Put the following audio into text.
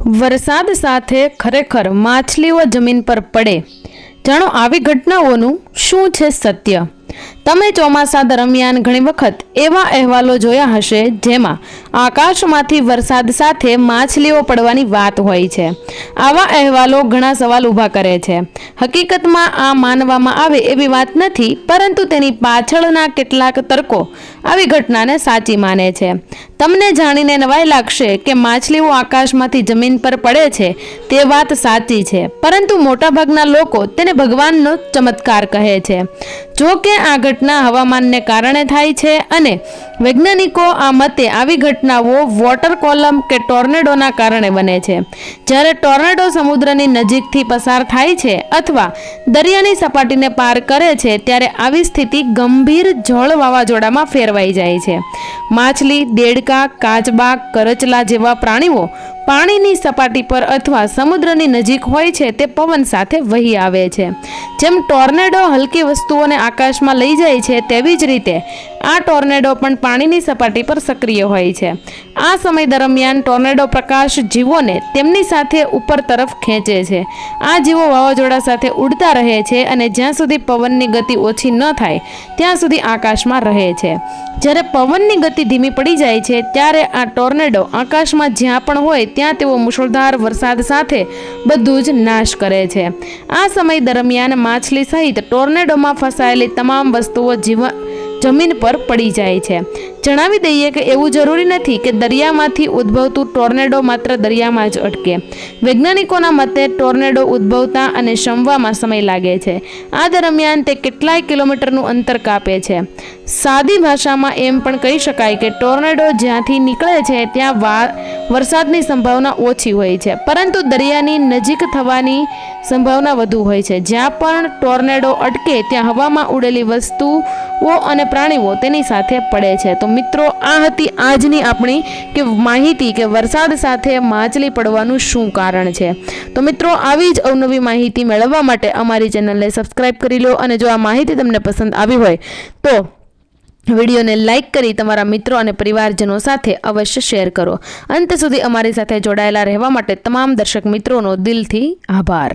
વરસાદ સાથે ખરેખર માછલીઓ જમીન પર પડે? જાણો આવી ઘટનાઓનું શું છે સત્ય. તમે ચોમાસા દરમિયાન ઘણી વખત એવા અહેવાલો જોયા હશે જેમાં આકાશમાંથી વરસાદ સાથે માછલીઓ પડવાની વાત હોય છે. આવા અહેવાલો ઘણા સવાલ ઊભા કરે છે. હકીકતમાં આ માનવામાં આવે એવી વાત નથી, પરંતુ તેની પાછળના કેટલાક તર્કો આવી ઘટનાને સાચી માને છે. તમને જાણીને નવાઈ લાગશે કે માછલીઓ આકાશમાંથી જમીન પર પડે છે તે વાત સાચી છે, પરંતુ મોટાભાગના લોકો તેને ભગવાનનો ચમત્કાર કહે છે. જો કે આ ઘટના હવામાનને કારણે થાય છે અને વૈજ્ઞાનિકો આ મતે આવી ઘટનાઓ વોટર કોલમ કે ટોર્નેડોના કારણે બને છે. જ્યારે ટોર્નેડો સમુદ્રની નજીકથી પસાર થાય છે અથવા દરિયાની સપાટીને પાર કરે છે ત્યારે આવી સ્થિતિ ગંભીર જળ વાવાઝોડામાં ફેરવાઈ જાય છે. માછલી, દેડકા, કાચબા, કરચલા જેવા પ્રાણીઓ પાણીની સપાટી પર અથવા સમુદ્રની નજીક હોય છે તે પવન સાથે વહી આવે છે. જેમ ટોર્નેડો હલકી વસ્તુઓને આકાશમાં લઈ જાય છે તેવી જ રીતે આ ટોર્નેડો પણ પાણીની સપાટી પર સક્રિય હોય છે. આ સમય દરમિયાન ટોર્નેડો પ્રકાશ જીવોને તેમની સાથે ઉપર તરફ ખેંચે છે. આ જીવો વાવાઝોડા સાથે ઉડતા રહે છે અને જ્યાં સુધી પવનની ગતિ ઓછી ન થાય ત્યાં સુધી આકાશમાં રહે છે. જ્યારે પવનની ગતિ ધીમી પડી જાય છે ત્યારે આ ટોર્નેડો આકાશમાં જ્યાં પણ હોય ત્યાં તેઓ મુશળધાર વરસાદ સાથે બધું જ નાશ કરે છે. આ સમય દરમિયાન માછલી સહિત ટોર્નેડોમાં ફસાયેલી તમામ વસ્તુઓ જમીન પર પડી જાય છે. જણાવી દઈએ કે એવું જરૂરી નથી કે દરિયામાંથી ઉદ્ભવતું ટોર્નેડો માત્ર દરિયામાં જ અટકે. વૈજ્ઞાનિકોના મતે ટોર્નેડો ઉદ્ભવતા અને શમવામાં સમય લાગે છે. આ દરમિયાન તે કેટલાય કિલોમીટરનું અંતર કાપે છે. સાદી ભાષામાં એમ પણ કહી શકાય કે ટોર્નેડો જ્યાંથી નીકળે છે ત્યાં વરસાદની સંભાવના ઓછી હોય છે, પરંતુ દરિયાની નજીક થવાની સંભાવના વધુ હોય છે. જ્યાં પણ ટોર્નેડો અટકે ત્યાં હવામાં ઉડેલી વસ્તુઓ અને પ્રાણીઓ તેની સાથે પડે છે. તો મિત્રો, આ હતી આજની આપણી માહિતી કે વરસાદ સાથે માછલી પડવાનું શું કારણ છે. તો મિત્રો, આવી જ અવનવી માહિતી મેળવવા માટે અમારી ચેનલને સબસ્ક્રાઇબ કરી લો અને જો આ માહિતી તમને પસંદ આવી હોય તો વિડીયોને લાઇક કરી તમારા મિત્રો અને પરિવારજનો સાથે અવશ્ય શેર કરો. અંત સુધી અમારી સાથે જોડાયેલા રહેવા માટે તમામ દર્શક મિત્રોનો દિલથી આભાર.